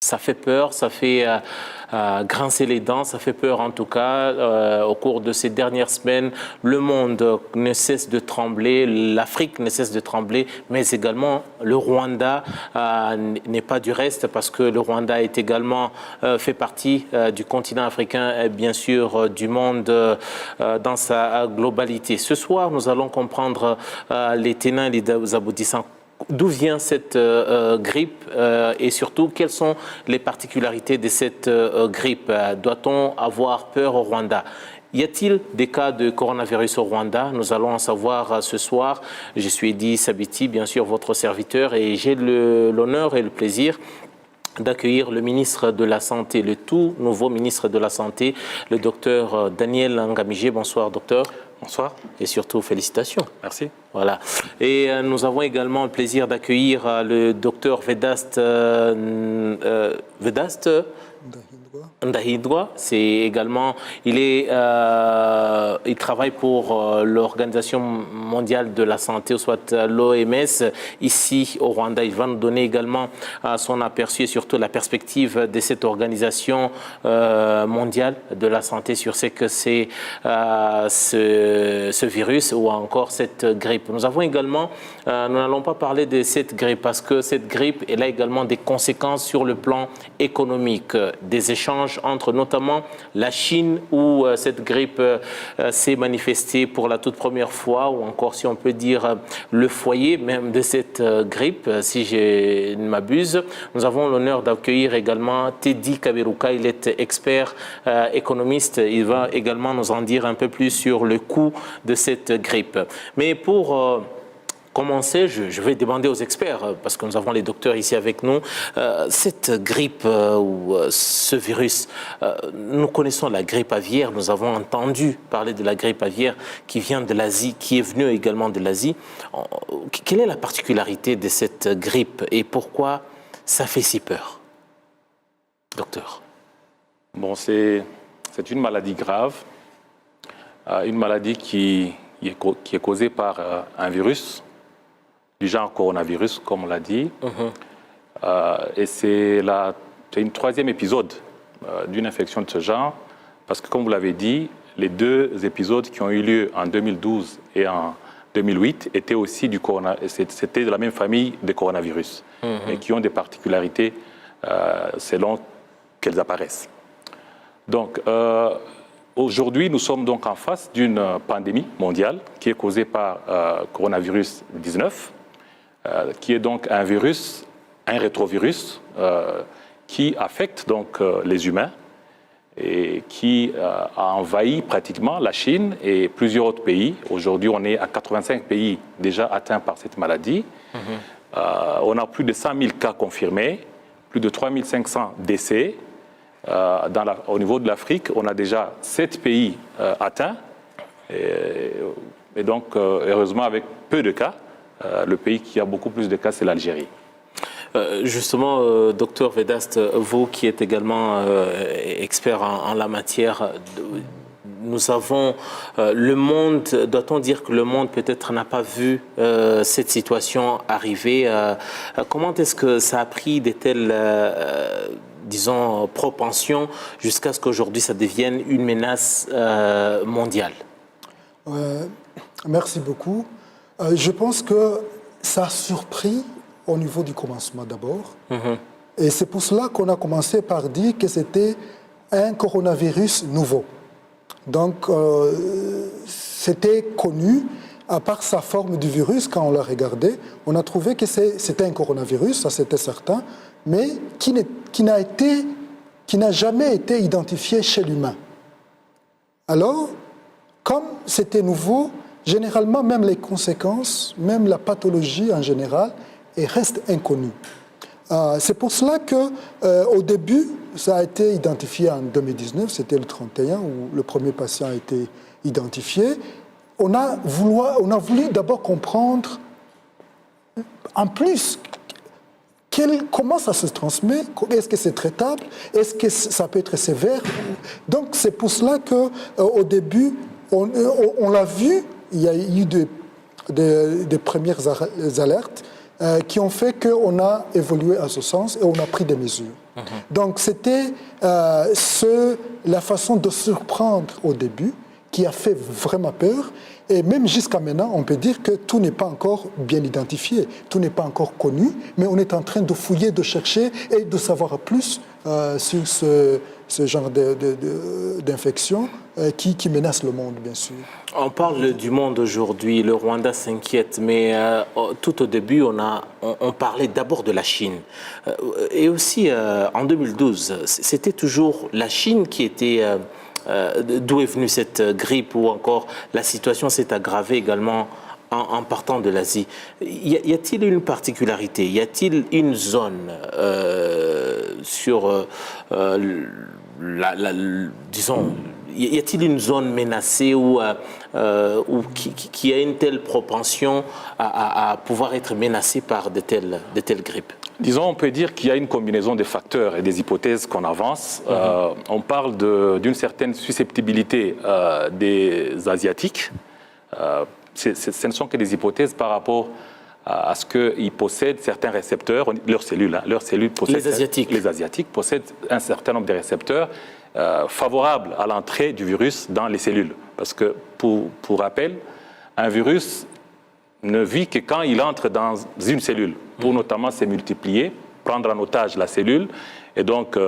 Ça fait peur, ça fait grincer les dents, ça fait peur en tout cas. Au cours de ces dernières semaines, le monde ne cesse de trembler, l'Afrique ne cesse de trembler, mais également le Rwanda n'est pas du reste parce que le Rwanda est également fait partie du continent africain et bien sûr du monde dans sa globalité. Ce soir, nous allons comprendre les tenants et les aboutissants. D'où vient cette grippe et surtout, quelles sont les particularités de cette grippe? Doit-on avoir peur au Rwanda? Y a-t-il des cas de coronavirus au Rwanda? Nous allons en savoir ce soir. Je suis Eddy Sabiti, bien sûr, votre serviteur, et j'ai l'honneur et le plaisir d'accueillir le ministre de la Santé, le tout nouveau ministre de la Santé, le docteur Daniel Ngamije. Bonsoir, docteur. Bonsoir. Et surtout, félicitations. Merci. Voilà. Et nous avons également le plaisir d'accueillir le docteur Vedaste Ndahindwa. C'est également, il travaille pour l'Organisation mondiale de la santé, soit l'OMS, ici au Rwanda. Il va nous donner également son aperçu et surtout la perspective de cette organisation mondiale de la santé sur ce que c'est ce virus ou encore cette grippe. Nous avons également, nous n'allons pas parler de cette grippe parce que cette grippe, elle a également des conséquences sur le plan économique, des échanges entre notamment la Chine où cette grippe s'est manifestée pour la toute première fois, ou encore si on peut dire le foyer même de cette grippe, si je ne m'abuse. Nous avons l'honneur d'accueillir également Teddy Kaberuka, il est expert économiste, il va également nous en dire un peu plus sur le coût de cette grippe. Mais pour commencer, je vais demander aux experts, parce que nous avons les docteurs ici avec nous, cette grippe ou ce virus, nous connaissons la grippe aviaire, nous avons entendu parler de la grippe aviaire qui vient de l'Asie, qui est venue également de l'Asie. Quelle est la particularité de cette grippe et pourquoi ça fait si peur, docteur? Bon, c'est une maladie grave, une maladie qui est causée par un virus du genre coronavirus, comme on l'a dit. Et c'est une troisième épisode d'une infection de ce genre, parce que comme vous l'avez dit, les deux épisodes qui ont eu lieu en 2012 et en 2008 étaient aussi c'était de la même famille de coronavirus, mais qui ont des particularités selon qu'elles apparaissent. Donc, aujourd'hui, nous sommes donc en face d'une pandémie mondiale qui est causée par coronavirus 19, qui est donc un virus, un rétrovirus, qui affecte donc les humains et qui a envahi pratiquement la Chine et plusieurs autres pays. Aujourd'hui, on est à 85 pays déjà atteints par cette maladie. On a plus de 100 000 cas confirmés, plus de 3 500 décès. Au niveau de l'Afrique, on a déjà 7 pays atteints. Et donc, heureusement, avec peu de cas, le pays qui a beaucoup plus de cas, c'est l'Algérie. Justement, docteur Vedaste, vous qui êtes également expert en la matière, nous avons le monde, doit-on dire que le monde peut-être n'a pas vu cette situation arriver? Comment est-ce que ça a pris de telles, disons, propensions jusqu'à ce qu'aujourd'hui ça devienne une menace mondiale? Merci beaucoup. Je pense que ça a surpris au niveau du commencement d'abord. Et c'est pour cela qu'on a commencé par dire que c'était un coronavirus nouveau. Donc, c'était connu, à part sa forme du virus, quand on l'a regardé, on a trouvé que c'était un coronavirus, ça c'était certain, mais qui n'a jamais été identifié chez l'humain. Alors, comme c'était nouveau, généralement, même les conséquences, même la pathologie en général, reste inconnue. C'est pour cela qu'au début, ça a été identifié en 2019, c'était le 31, où le premier patient a été identifié. On a voulu d'abord comprendre, en plus, comment ça se transmet, est-ce que c'est traitable, est-ce que ça peut être sévère. Donc c'est pour cela qu'au début, on l'a vu, il y a eu des premières alertes, qui ont fait qu'on a évolué à ce sens et on a pris des mesures. Donc c'était la façon de surprendre au début qui a fait vraiment peur. Et même jusqu'à maintenant, on peut dire que tout n'est pas encore bien identifié, tout n'est pas encore connu, mais on est en train de fouiller, de chercher et de savoir plus sur ce genre d'infection qui menace le monde, bien sûr. On parle du monde aujourd'hui, le Rwanda s'inquiète, mais tout au début, on parlait d'abord de la Chine. Et aussi, en 2012, c'était toujours la Chine qui était... d'où est venue cette grippe, ou encore la situation s'est aggravée également en partant de l'Asie. Y a-t-il une particularité? Y a-t-il une zone disons, y a-t-il une zone menacée ou qui a une telle propension à pouvoir être menacée par de telles grippes? Disons, on peut dire qu'il y a une combinaison de facteurs et des hypothèses qu'on avance. On parle d'une certaine susceptibilité des Asiatiques. Ce ne sont que des hypothèses par rapport à ce qu'ils possèdent certains récepteurs, leurs cellules possèdent, les Asiatiques possèdent un certain nombre de récepteurs favorables à l'entrée du virus dans les cellules. Parce que, pour rappel, un virus ne vit que quand il entre dans une cellule, pour notamment se multiplier, prendre en otage la cellule et donc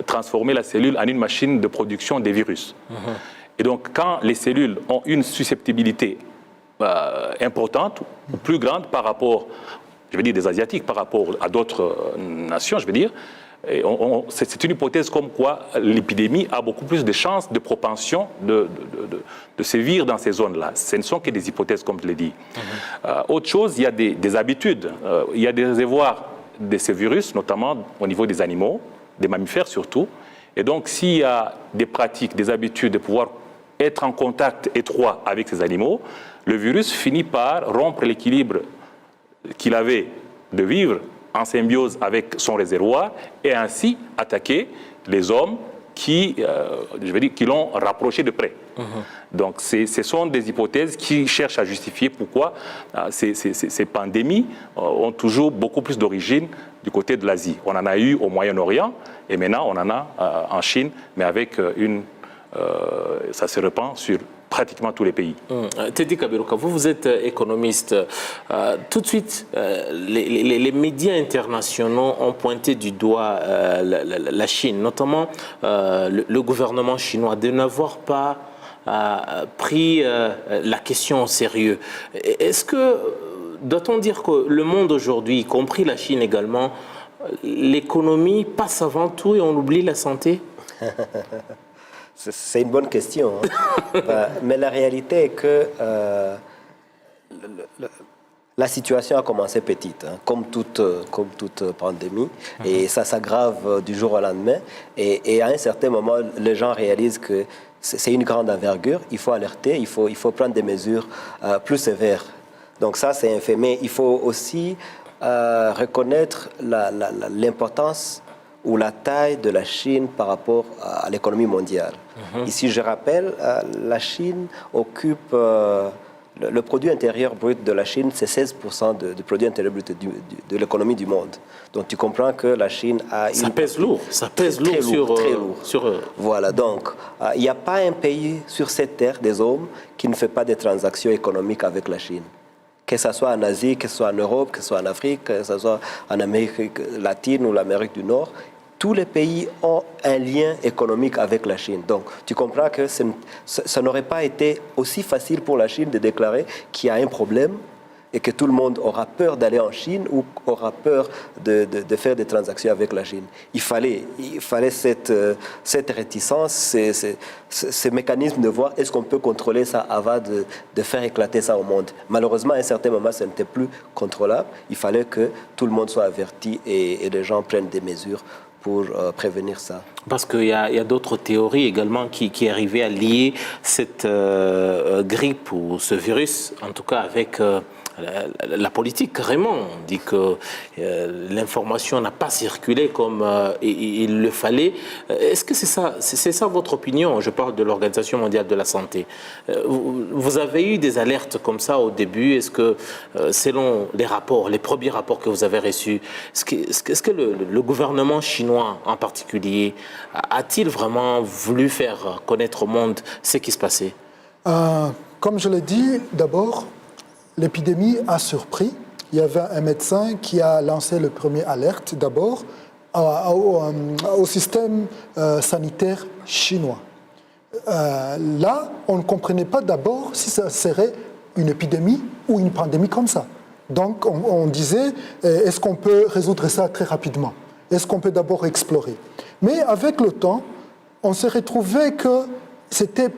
transformer la cellule en une machine de production des virus. Et donc, quand les cellules ont une susceptibilité importante, ou plus grande par rapport, je veux dire des Asiatiques, par rapport à d'autres nations, je veux dire, c'est une hypothèse comme quoi l'épidémie a beaucoup plus de chances, de propension de sévir dans ces zones-là. Ce ne sont que des hypothèses, comme je l'ai dit. Autre chose, il y a des habitudes. Il y a des réservoirs de ces virus, notamment au niveau des animaux, des mammifères surtout. Et donc, s'il y a des pratiques, des habitudes de pouvoir être en contact étroit avec ces animaux, le virus finit par rompre l'équilibre qu'il avait de vivre en symbiose avec son réservoir et ainsi attaquer les hommes qui l'ont rapproché de près. Donc, ce sont des hypothèses qui cherchent à justifier pourquoi ces pandémies ont toujours beaucoup plus d'origine du côté de l'Asie. On en a eu au Moyen-Orient et maintenant on en a en Chine, mais avec ça se répand sur pratiquement tous les pays. Teddy Kaberuka, vous êtes économiste. Tout de suite, les médias internationaux ont pointé du doigt la Chine, notamment le gouvernement chinois, de n'avoir pas pris la question au sérieux. Est-ce que, doit-on dire que le monde aujourd'hui, y compris la Chine également, l'économie passe avant tout et on oublie la santé? C'est une bonne question. Mais la réalité est que la situation a commencé petite, comme toute pandémie, et ça s'aggrave du jour au lendemain. Et à un certain moment, les gens réalisent que c'est une grande envergure, il faut alerter, il faut prendre des mesures plus sévères. Donc ça, c'est un fait. Mais il faut aussi reconnaître l'importance ou la taille de la Chine par rapport à l'économie mondiale. Ici, je rappelle, la Chine occupe... le produit intérieur brut de la Chine, c'est 16% du produit intérieur brut de l'économie du monde. Donc, tu comprends que la Chine a... Ça pèse lourd. Ça pèse lourd sur eux. Voilà, donc, il n'y a pas un pays sur cette terre des hommes qui ne fait pas des transactions économiques avec la Chine. Que ce soit en Asie, que ce soit en Europe, que ce soit en Afrique, que ce soit en Amérique latine ou l'Amérique du Nord, tous les pays ont un lien économique avec la Chine. Donc, tu comprends que ça n'aurait pas été aussi facile pour la Chine de déclarer qu'il y a un problème et que tout le monde aura peur d'aller en Chine ou aura peur de faire des transactions avec la Chine. Il fallait cette réticence, ce mécanisme de voir est-ce qu'on peut contrôler ça avant de faire éclater ça au monde. Malheureusement, à un certain moment, ça n'était plus contrôlable. Il fallait que tout le monde soit averti et les gens prennent des mesures pour prévenir ça. Parce qu'il y a d'autres théories également qui arrivaient à lier cette grippe ou ce virus, en tout cas avec la politique, carrément. On dit que l'information n'a pas circulé comme il le fallait. Est-ce que c'est ça votre opinion? Je parle de l'Organisation mondiale de la santé. Vous avez eu des alertes comme ça au début. Est-ce que, selon les rapports, les premiers rapports que vous avez reçus, est-ce que le gouvernement chinois en particulier a-t-il vraiment voulu faire connaître au monde ce qui se passait? Comme je l'ai dit, d'abord, l'épidémie a surpris. Il y avait un médecin qui a lancé le premier alerte, d'abord, au système sanitaire chinois. Là, on ne comprenait pas d'abord si ça serait une épidémie ou une pandémie comme ça. Donc, on disait, est-ce qu'on peut résoudre ça très rapidement? Est-ce qu'on peut d'abord explorer? Mais avec le temps, on s'est retrouvé que c'était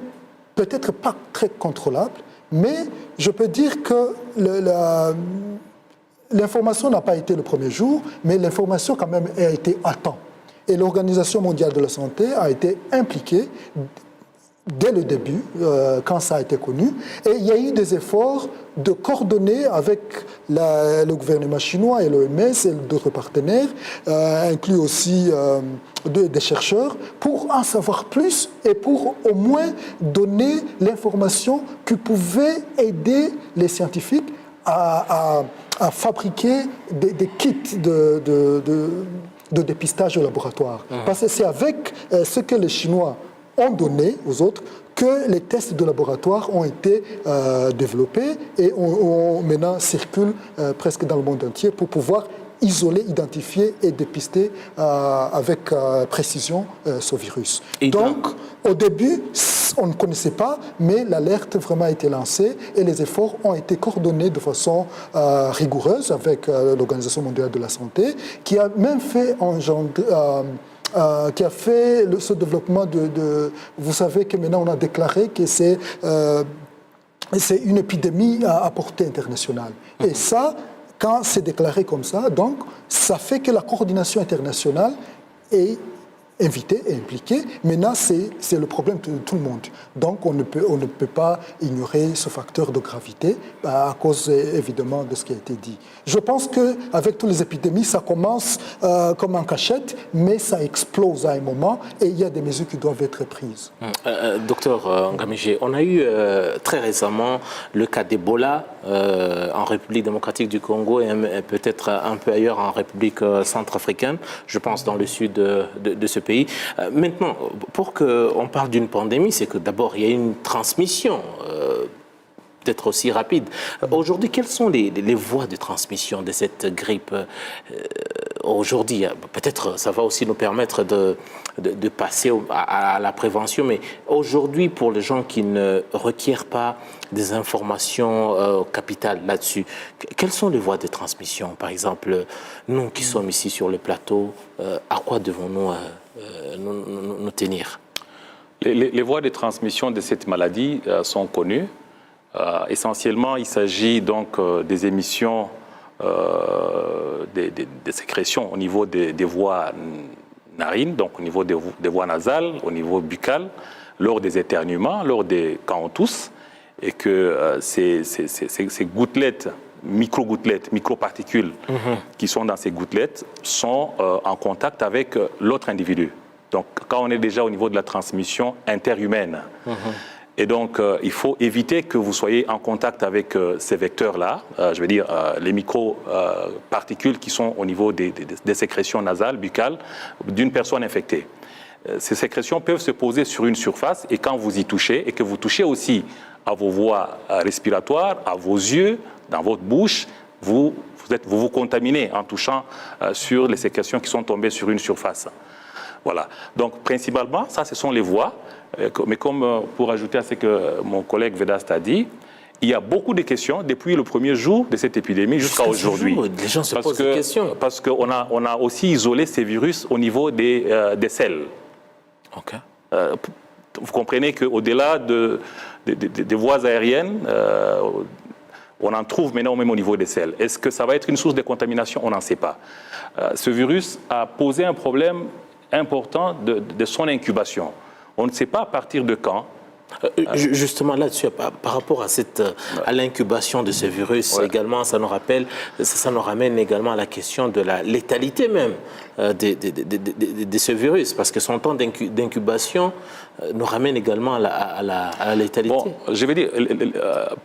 peut-être pas très contrôlable, mais je peux dire que l'information n'a pas été le premier jour, mais l'information quand même a été à temps. Et l'Organisation mondiale de la santé a été impliquée dès le début, quand ça a été connu. Et il y a eu des efforts de coordonner avec le gouvernement chinois et l'OMS et d'autres partenaires, inclus aussi des chercheurs, pour en savoir plus et pour au moins donner l'information qui pouvait aider les scientifiques à fabriquer des kits de dépistage au laboratoire. Parce que c'est avec ce que les Chinois ont donné aux autres que les tests de laboratoire ont été développés et maintenant circulent presque dans le monde entier pour pouvoir isoler, identifier et dépister avec précision ce virus. Donc, au début, on ne connaissait pas, mais l'alerte vraiment a été lancée et les efforts ont été coordonnés de façon rigoureuse avec l'Organisation mondiale de la santé, qui a même fait qui a fait ce développement Vous savez que maintenant on a déclaré que c'est une épidémie à portée internationale. Et ça, quand c'est déclaré comme ça, donc ça fait que la coordination internationale est invitée et impliquée. Maintenant, c'est le problème de tout le monde. Donc, on ne peut pas ignorer ce facteur de gravité à cause, évidemment, de ce qui a été dit. Je pense qu'avec toutes les épidémies, ça commence comme en cachette, mais ça explose à un moment et il y a des mesures qui doivent être prises. Docteur Ngamije, on a eu très récemment le cas d'Ebola en République démocratique du Congo et peut-être un peu ailleurs en République centrafricaine, je pense dans le sud de ce pays. Maintenant, pour qu'on parle d'une pandémie, c'est que d'abord, il y a une transmission, peut-être aussi rapide. Aujourd'hui, quelles sont les voies de transmission de cette grippe aujourd'hui? Peut-être ça va aussi nous permettre de passer à la prévention, mais aujourd'hui, pour les gens qui ne requièrent pas des informations capitales là-dessus, quelles sont les voies de transmission? Par exemple, nous qui sommes ici sur le plateau, à quoi devons-nous nous tenir? Les voies de transmission de cette maladie sont connues. Essentiellement, il s'agit donc des émissions des sécrétions au niveau des voies narines, donc au niveau des voies nasales, au niveau buccal, lors des éternuements, quand on tousse, et que ces gouttelettes, micro-particules qui sont dans ces gouttelettes sont en contact avec l'autre individu. Donc, quand on est déjà au niveau de la transmission interhumaine, et donc il faut éviter que vous soyez en contact avec ces vecteurs-là, je veux dire les micro-particules qui sont au niveau des sécrétions nasales, buccales, d'une personne infectée. Ces sécrétions peuvent se poser sur une surface et quand vous y touchez, et que vous touchez aussi à vos voies respiratoires, à vos yeux, dans votre bouche, vous vous contaminez en touchant sur les sécrétions qui sont tombées sur une surface. Voilà. Donc, principalement, ça, ce sont les voies. Mais comme pour ajouter à ce que mon collègue Vedaste a dit, il y a beaucoup de questions depuis le premier jour de cette épidémie jusqu'à aujourd'hui. Les gens se posent des questions. Parce qu'on a aussi isolé ces virus au niveau des selles. Okay. Vous comprenez qu'au-delà des voies aériennes, on en trouve maintenant même au niveau des selles. Est-ce que ça va être une source de contamination? On n'en sait pas. Ce virus a posé un problème important de son incubation. On ne sait pas à partir de quand Justement là-dessus, par rapport à l'incubation de ce virus, également, ça nous ramène également à la question de la létalité même de ce virus, parce que son temps d'incubation nous ramène également à la létalité. Bon, je vais dire,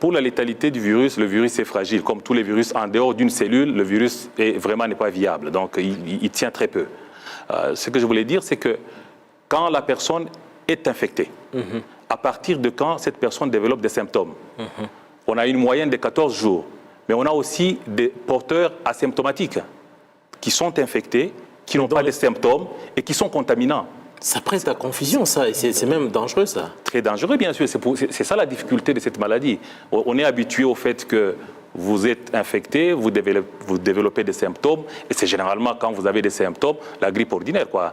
pour la létalité du virus, le virus est fragile. Comme tous les virus, en dehors d'une cellule, le virus n'est pas viable, donc il tient très peu. Ce que je voulais dire, c'est que quand la personne est infectée, à partir de quand cette personne développe des symptômes. On a une moyenne de 14 jours, mais on a aussi des porteurs asymptomatiques qui sont infectés, qui n'ont pas de symptômes et qui sont contaminants. Ça prête à confusion, ça, et c'est même dangereux, ça. Très dangereux, bien sûr. C'est ça la difficulté de cette maladie. On est habitué au fait que vous êtes infecté, vous développez des symptômes, et c'est généralement quand vous avez des symptômes, la grippe ordinaire, quoi.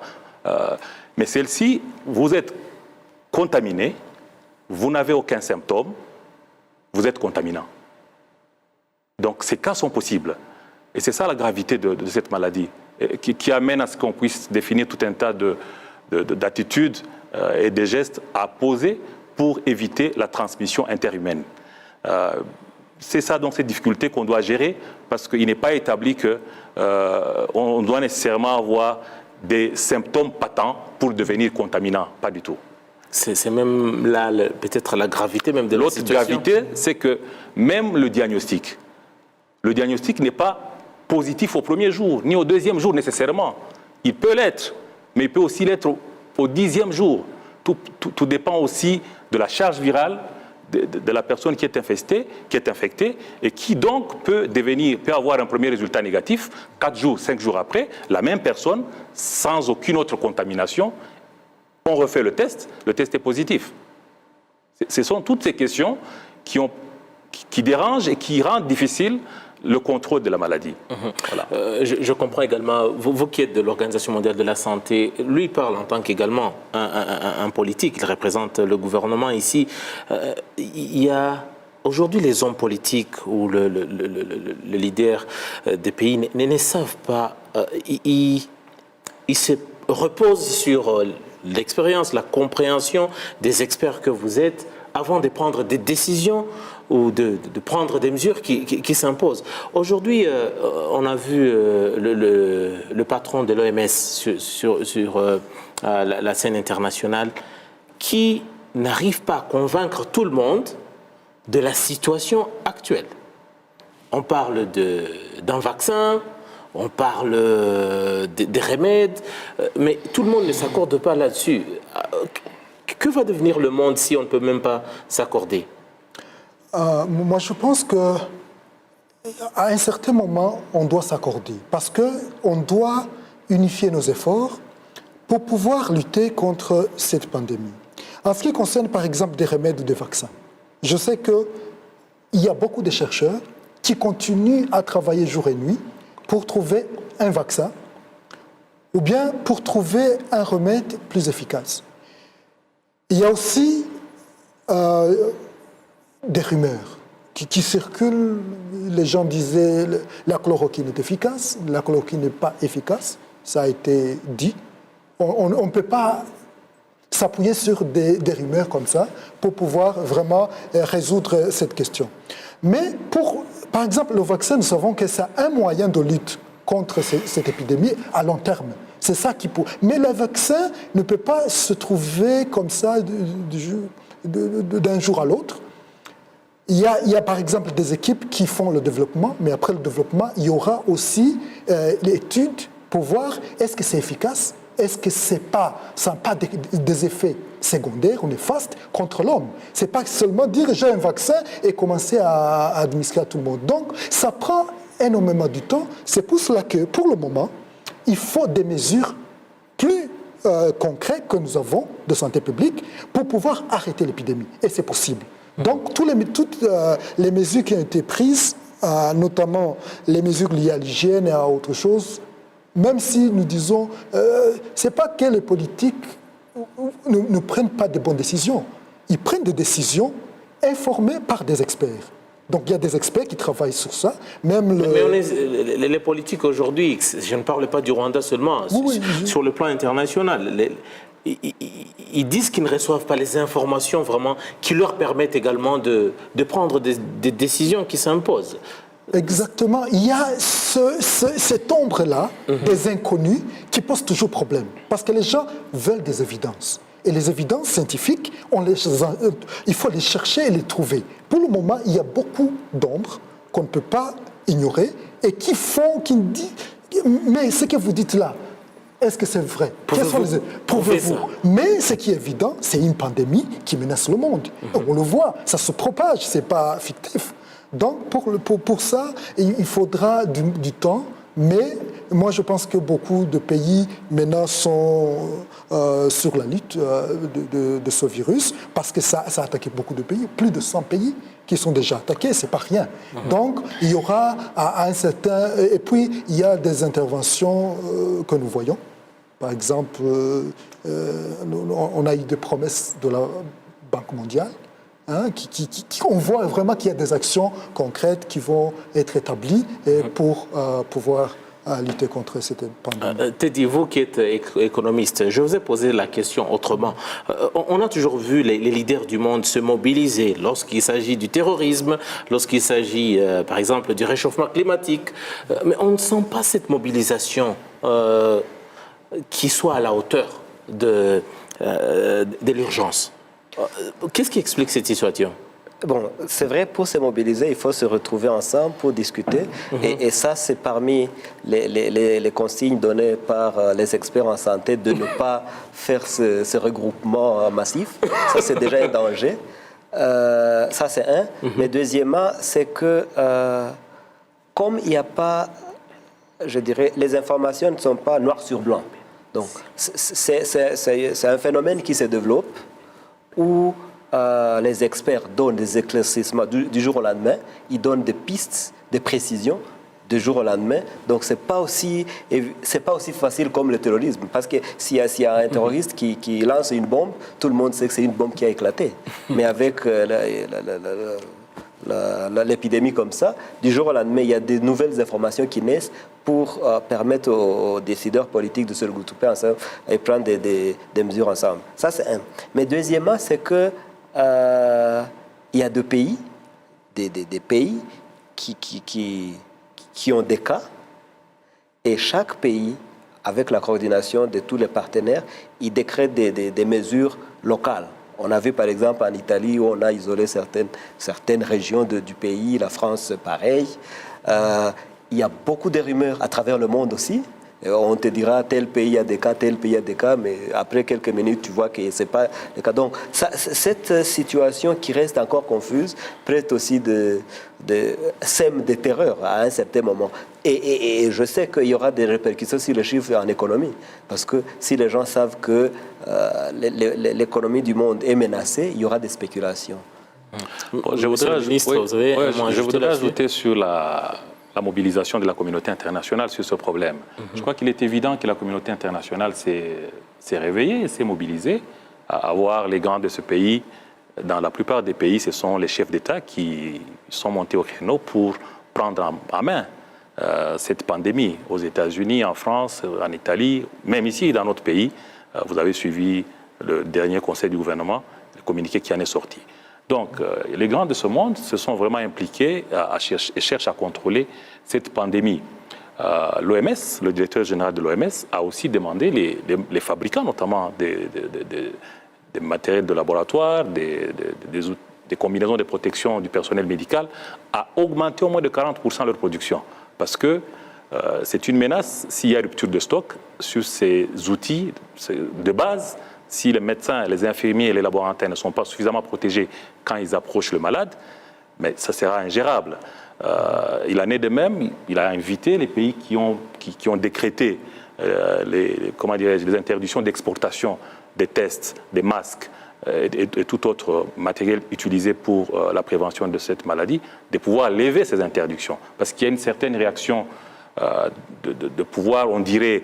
Mais celle-ci, vous êtes contaminé, vous n'avez aucun symptôme, vous êtes contaminant. Donc ces cas sont possibles. Et c'est ça la gravité de cette maladie, qui amène à ce qu'on puisse définir tout un tas d'attitudes et de gestes à poser pour éviter la transmission interhumaine. C'est ça donc cette difficulté qu'on doit gérer, parce qu'il n'est pas établi qu'on doit nécessairement avoir des symptômes patents pour devenir contaminant, pas du tout. C'est même là, peut-être la gravité même de la situation. L'autre gravité, c'est que même le diagnostic n'est pas positif au premier jour, ni au deuxième jour nécessairement. Il peut l'être, mais il peut aussi l'être au 10e jour. Tout dépend aussi de la charge virale de la personne qui est infectée et qui donc peut avoir un premier résultat négatif 4 jours, 5 jours après, la même personne, sans aucune autre contamination. On refait le test est positif. Ce sont toutes ces questions qui dérangent et qui rendent difficile le contrôle de la maladie. Voilà. Je comprends également, vous qui êtes de l'Organisation mondiale de la santé, lui parle en tant qu'également un politique, il représente le gouvernement ici. Il y a aujourd'hui les hommes politiques ou le leader des pays ne savent pas, ils se reposent sur l'expérience, la compréhension des experts que vous êtes avant de prendre des décisions ou de prendre des mesures qui s'imposent. Aujourd'hui, on a vu le patron de l'OMS sur la scène internationale qui n'arrive pas à convaincre tout le monde de la situation actuelle. On parle d'un vaccin, on parle des remèdes, mais tout le monde ne s'accorde pas là-dessus. Que va devenir le monde si on ne peut même pas s'accorder? Moi, je pense qu'à un certain moment, on doit s'accorder parce qu'on doit unifier nos efforts pour pouvoir lutter contre cette pandémie. En ce qui concerne, par exemple, des remèdes ou des vaccins, je sais qu'il y a beaucoup de chercheurs qui continuent à travailler jour et nuit pour trouver un vaccin ou bien pour trouver un remède plus efficace. Il y a aussi des rumeurs qui circulent. Les gens disaient la chloroquine est efficace, la chloroquine n'est pas efficace, ça a été dit. On ne peut pas s'appuyer sur des rumeurs comme ça pour pouvoir vraiment résoudre cette question. Mais par exemple, le vaccin, nous savons que c'est un moyen de lutte contre cette épidémie à long terme. C'est ça qui peut. Mais le vaccin ne peut pas se trouver comme ça d'un jour à l'autre. Il y a par exemple des équipes qui font le développement, mais après le développement, il y aura aussi l'étude pour voir est-ce que c'est efficace, est-ce que ça n'a pas des effets secondaires ou néfastes contre l'homme. Ce n'est pas seulement dire j'ai un vaccin et commencer à administrer à tout le monde. Donc ça prend énormément de temps. C'est pour cela que pour le moment, il faut des mesures plus concrètes que nous avons de santé publique pour pouvoir arrêter l'épidémie. Et c'est possible. Donc toutes les mesures qui ont été prises, notamment les mesures liées à l'hygiène et à autre chose, même si nous disons, ce n'est pas que les politiques ne prennent pas de bonnes décisions. Ils prennent des décisions informées par des experts. Donc il y a des experts qui travaillent sur ça. Mais les politiques aujourd'hui, je ne parle pas du Rwanda seulement, sur le plan international, ils disent qu'ils ne reçoivent pas les informations vraiment qui leur permettent également de prendre des décisions qui s'imposent. Exactement. Il y a cette ombre-là des inconnus qui pose toujours problème. Parce que les gens veulent des évidences. Et les évidences scientifiques, il faut les chercher et les trouver. Pour le moment, il y a beaucoup d'ombres qu'on ne peut pas ignorer et qui disent, mais ce que vous dites là, est-ce que c'est vrai? Prouvez-vous. Mais ce qui est évident, c'est une pandémie qui menace le monde. On le voit, ça se propage, ce n'est pas fictif. Donc, pour ça, il faudra du temps, mais moi, je pense que beaucoup de pays maintenant sont sur la lutte de ce virus, parce que ça a attaqué beaucoup de pays, plus de 100 pays qui sont déjà attaqués, c'est pas rien. Donc, il y aura à un certain... Et puis, il y a des interventions que nous voyons. Par exemple, on a eu des promesses de la Banque mondiale, on voit vraiment qu'il y a des actions concrètes qui vont être établies pour pouvoir lutter contre cette pandémie. Teddy, vous qui êtes économiste, je vous ai posé la question autrement. On a toujours vu les leaders du monde se mobiliser lorsqu'il s'agit du terrorisme, lorsqu'il s'agit, par exemple, du réchauffement climatique, mais on ne sent pas cette mobilisation qui soit à la hauteur de l'urgence. Qu'est-ce qui explique cette situation? Bon, c'est vrai, pour se mobiliser, il faut se retrouver ensemble pour discuter. Et ça, c'est parmi les consignes données par les experts en santé de ne pas faire ce regroupement massif. Ça, c'est déjà un danger. Ça, c'est un. Mais deuxièmement, c'est que comme il n'y a pas, je dirais, les informations ne sont pas noir sur blanc. Donc, c'est un phénomène qui se développe où les experts donnent des éclaircissements du jour au lendemain, ils donnent des pistes, des précisions du jour au lendemain. Donc, c'est pas aussi facile comme le terrorisme. Parce que s'il y a un terroriste qui lance une bombe, tout le monde sait que c'est une bombe qui a éclaté. Mais avec l'épidémie comme ça, du jour au lendemain, il y a des nouvelles informations qui naissent pour permettre aux décideurs politiques de se regrouper ensemble et prendre des mesures ensemble. Ça, c'est un. Mais deuxièmement, c'est que il y a des pays qui ont des cas, et chaque pays, avec la coordination de tous les partenaires, il décrète des mesures locales. On a vu par exemple en Italie où on a isolé certaines régions du pays, la France pareil. Il y a beaucoup de rumeurs à travers le monde aussi. On te dira tel pays a des cas, tel pays a des cas, mais après quelques minutes, tu vois que ce n'est pas le cas. Donc, cette situation qui reste encore confuse prête aussi sème des terreurs à un certain moment. Et je sais qu'il y aura des répercussions sur les chiffres en économie. Parce que si les gens savent que l'économie du monde est menacée, il y aura des spéculations. Je voudrais ajouter sur la mobilisation de la communauté internationale sur ce problème. Je crois qu'il est évident que la communauté internationale s'est réveillée, s'est mobilisée à voir les grands de ce pays. Dans la plupart des pays, ce sont les chefs d'État qui sont montés au créneau pour prendre en main cette pandémie. Aux États-Unis, en France, en Italie, même ici, dans notre pays, vous avez suivi le dernier conseil du gouvernement, le communiqué qui en est sorti. Donc, les grands de ce monde se sont vraiment impliqués et cherchent à contrôler cette pandémie. L'OMS, le directeur général de l'OMS, a aussi demandé les fabricants, notamment des matériels de laboratoire, des combinaisons de protection du personnel médical, à augmenter au moins de 40% leur production. Parce que c'est une menace s'il y a rupture de stock sur ces outils de base. Si les médecins, les infirmiers et les laborantins ne sont pas suffisamment protégés quand ils approchent le malade, mais ça sera ingérable. Il en est de même, il a invité les pays qui ont décrété les interdictions d'exportation des tests, des masques et tout autre matériel utilisé pour la prévention de cette maladie, de pouvoir lever ces interdictions. Parce qu'il y a une certaine réaction de pouvoir, on dirait,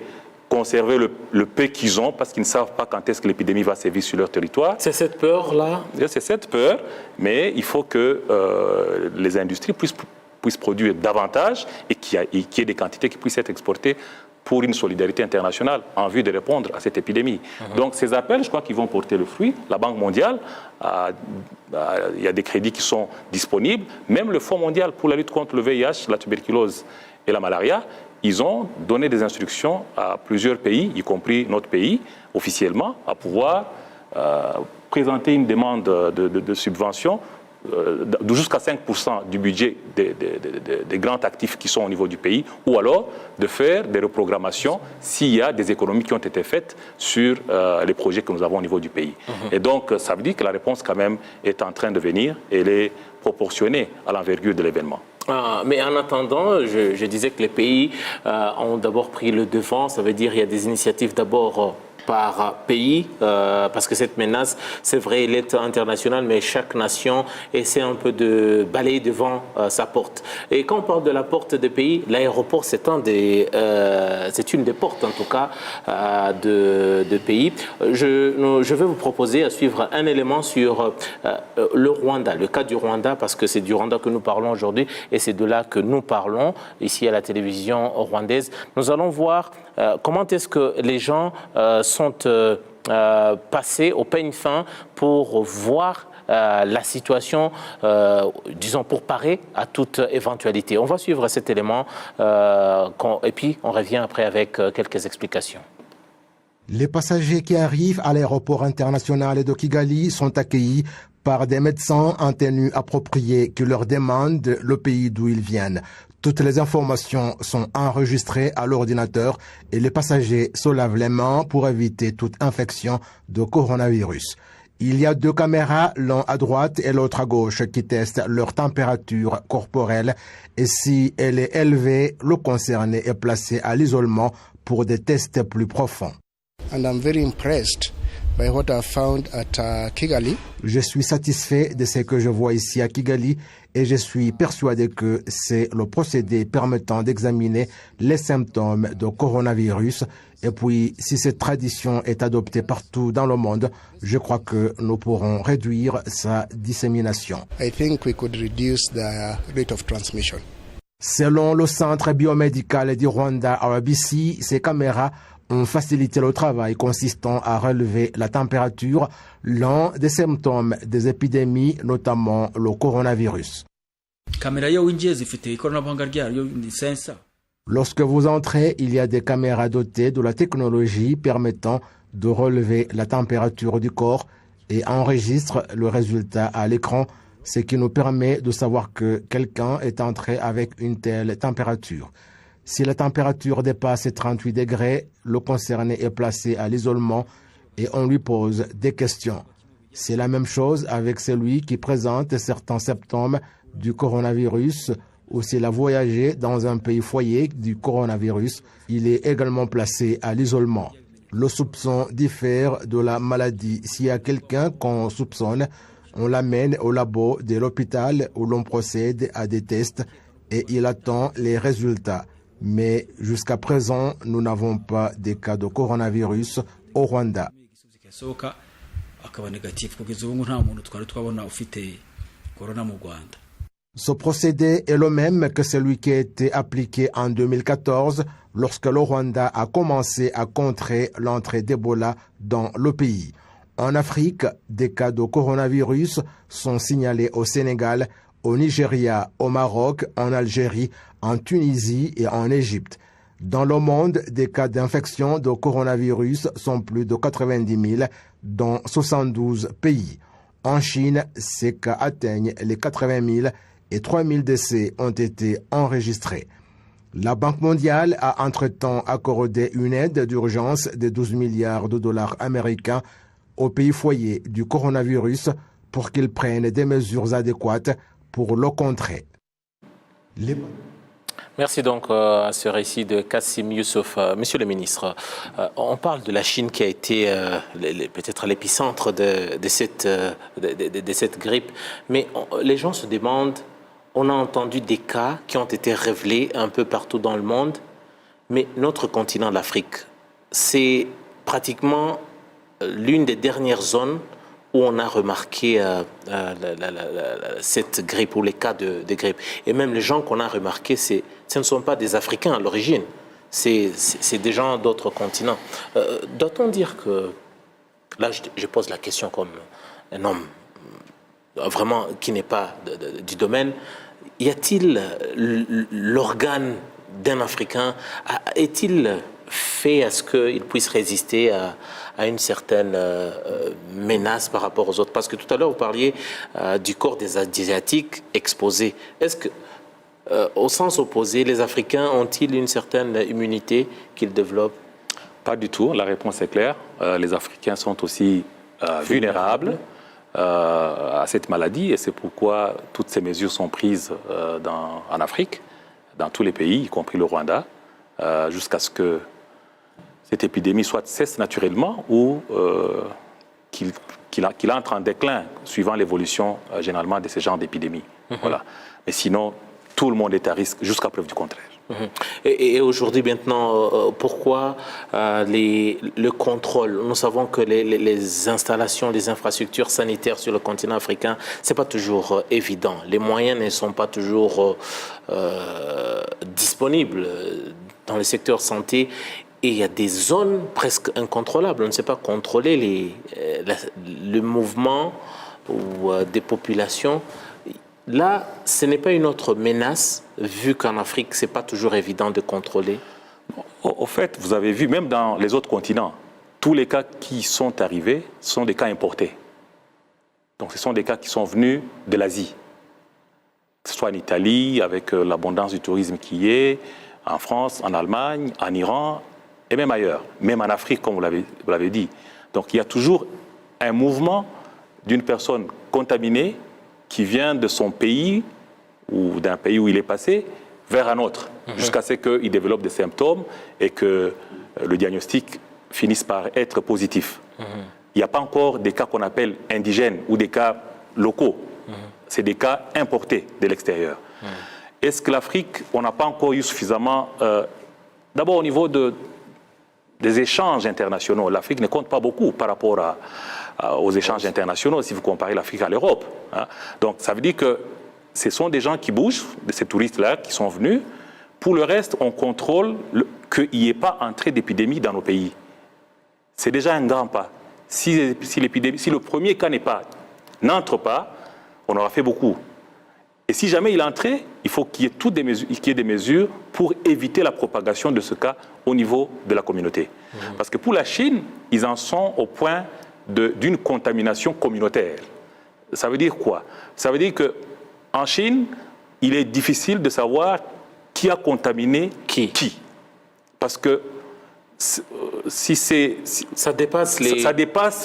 conserver le peu qu'ils ont parce qu'ils ne savent pas quand est-ce que l'épidémie va sévir sur leur territoire. C'est cette peur-là? C'est cette peur, mais il faut que les industries puissent produire davantage et qu'il y ait des quantités qui puissent être exportées pour une solidarité internationale en vue de répondre à cette épidémie. Donc ces appels, je crois qu'ils vont porter le fruit. La Banque mondiale, il y a des crédits qui sont disponibles. Même le Fonds mondial pour la lutte contre le VIH, la tuberculose et la malaria, ils ont donné des instructions à plusieurs pays, y compris notre pays, officiellement, à pouvoir présenter une demande de subvention jusqu'à 5% du budget des grands actifs qui sont au niveau du pays, ou alors de faire des reprogrammations s'il y a des économies qui ont été faites sur les projets que nous avons au niveau du pays. Et donc, ça veut dire que la réponse, quand même, est en train de venir et elle est proportionnée à l'envergure de l'événement. Mais en attendant, je disais que les pays ont d'abord pris le devant. Ça veut dire qu'il y a des initiatives d'abord par pays, parce que cette menace, c'est vrai, elle est internationale, mais chaque nation essaie un peu de balayer devant sa porte. Et quand on parle de la porte des pays, l'aéroport, c'est une des portes, en tout cas, de pays. Je vais vous proposer à suivre un élément sur le Rwanda, le cas du Rwanda, parce que c'est du Rwanda que nous parlons aujourd'hui, et c'est de là que nous parlons, ici à la télévision rwandaise. Nous allons voir comment est-ce que les gens sont passés au peigne fin pour voir la situation, disons, pour parer à toute éventualité. On va suivre cet élément et puis on revient après avec quelques explications. Les passagers qui arrivent à l'aéroport international de Kigali sont accueillis par des médecins en tenue appropriée qui leur demandent le pays d'où ils viennent. Toutes les informations sont enregistrées à l'ordinateur et les passagers se lavent les mains pour éviter toute infection de coronavirus. Il y a 2 caméras, l'un à droite et l'autre à gauche, qui testent leur température corporelle et si elle est élevée, le concerné est placé à l'isolement pour des tests plus profonds. And I'm very impressed by what I found at Kigali. Je suis satisfait de ce que je vois ici à Kigali et je suis persuadé que c'est le procédé permettant d'examiner les symptômes de coronavirus. Et puis, si cette tradition est adoptée partout dans le monde, je crois que nous pourrons réduire sa dissémination. I think we could reduce the rate of transmission. Selon le centre biomédical du Rwanda, RBC, ces caméras ont facilité le travail consistant à relever la température, l'un des symptômes des épidémies, notamment le coronavirus. Lorsque vous entrez, il y a des caméras dotées de la technologie permettant de relever la température du corps et enregistre le résultat à l'écran, ce qui nous permet de savoir que quelqu'un est entré avec une telle température. Si la température dépasse 38 degrés, le concerné est placé à l'isolement et on lui pose des questions. C'est la même chose avec celui qui présente certains symptômes du coronavirus ou s'il a voyagé dans un pays foyer du coronavirus, il est également placé à l'isolement. Le soupçon diffère de la maladie. S'il y a quelqu'un qu'on soupçonne, on l'amène au labo de l'hôpital où l'on procède à des tests et il attend les résultats. Mais jusqu'à présent, nous n'avons pas de cas de coronavirus au Rwanda. Ce procédé est le même que celui qui a été appliqué en 2014 lorsque le Rwanda a commencé à contrer l'entrée d'Ebola dans le pays. En Afrique, des cas de coronavirus sont signalés au Sénégal, au Nigeria, au Maroc, en Algérie, en Tunisie et en Égypte. Dans le monde, des cas d'infection de coronavirus sont plus de 90 000 dans 72 pays. En Chine, ces cas atteignent les 80 000 et 3 000 décès ont été enregistrés. La Banque mondiale a entre-temps accordé une aide d'urgence de 12 milliards de dollars américains aux pays foyers du coronavirus pour qu'ils prennent des mesures adéquates pour le contrer. Merci donc à ce récit de Kassim Youssouf. Monsieur le ministre, on parle de la Chine qui a été peut-être l'épicentre de cette grippe, mais les gens se demandent, on a entendu des cas qui ont été révélés un peu partout dans le monde, mais notre continent, l'Afrique, c'est pratiquement l'une des dernières zones où on a remarqué cette grippe ou les cas de grippe. Et même les gens qu'on a remarqués, ce ne sont pas des Africains à l'origine. c'est des gens d'autres continents. Doit-on dire que, là je pose la question comme un homme vraiment qui n'est pas du domaine, y a-t-il l'organe d'un Africain, est-il fait à ce qu'il puisse résister à une certaine menace par rapport aux autres? Parce que tout à l'heure, vous parliez du corps des Asiatiques exposés. Est-ce que, au sens opposé, les Africains ont-ils une certaine immunité qu'ils développent? Pas du tout, la réponse est claire. Les Africains sont aussi vulnérables à cette maladie et c'est pourquoi toutes ces mesures sont prises en Afrique, dans tous les pays, y compris le Rwanda, jusqu'à ce que cette épidémie soit cesse naturellement ou qu'il entre en déclin suivant l'évolution généralement de ce genre d'épidémie. Voilà. Mais sinon, tout le monde est à risque jusqu'à preuve du contraire. Et aujourd'hui, maintenant, pourquoi le contrôle? Nous savons que les installations, les infrastructures sanitaires sur le continent africain, ce n'est pas toujours évident. Les moyens ne sont pas toujours disponibles dans le secteur santé. Et il y a des zones presque incontrôlables. On ne sait pas contrôler le mouvement des populations. Là, ce n'est pas une autre menace, vu qu'en Afrique, ce n'est pas toujours évident de contrôler. Au fait, vous avez vu, même dans les autres continents, tous les cas qui sont arrivés sont des cas importés. Donc, ce sont des cas qui sont venus de l'Asie. Que ce soit en Italie, avec l'abondance du tourisme qui y est, en France, en Allemagne, en Iran, et même ailleurs, même en Afrique, comme vous l'avez dit. Donc, il y a toujours un mouvement d'une personne contaminée qui vient de son pays ou d'un pays où il est passé vers un autre, jusqu'à ce qu'il développe des symptômes et que le diagnostic finisse par être positif. Il n'y a pas encore des cas qu'on appelle indigènes ou des cas locaux. C'est des cas importés de l'extérieur. Est-ce que l'Afrique, on n'a pas encore eu suffisamment... D'abord, au niveau des échanges internationaux, l'Afrique ne compte pas beaucoup par rapport aux échanges internationaux, si vous comparez l'Afrique à l'Europe. Donc, ça veut dire que ce sont des gens qui bougent, ces touristes-là qui sont venus. Pour le reste, on contrôle qu'il n'y ait pas entrée d'épidémie dans nos pays. C'est déjà un grand pas. Si le premier cas n'entre pas, on aura fait beaucoup. Et si jamais il est entré, il faut qu'il y ait des mesures pour éviter la propagation de ce cas au niveau de la communauté. Parce que pour la Chine, ils en sont au point d'une contamination communautaire. Ça veut dire quoi? Ça veut dire qu'en Chine, il est difficile de savoir qui a contaminé qui. Parce que ça dépasse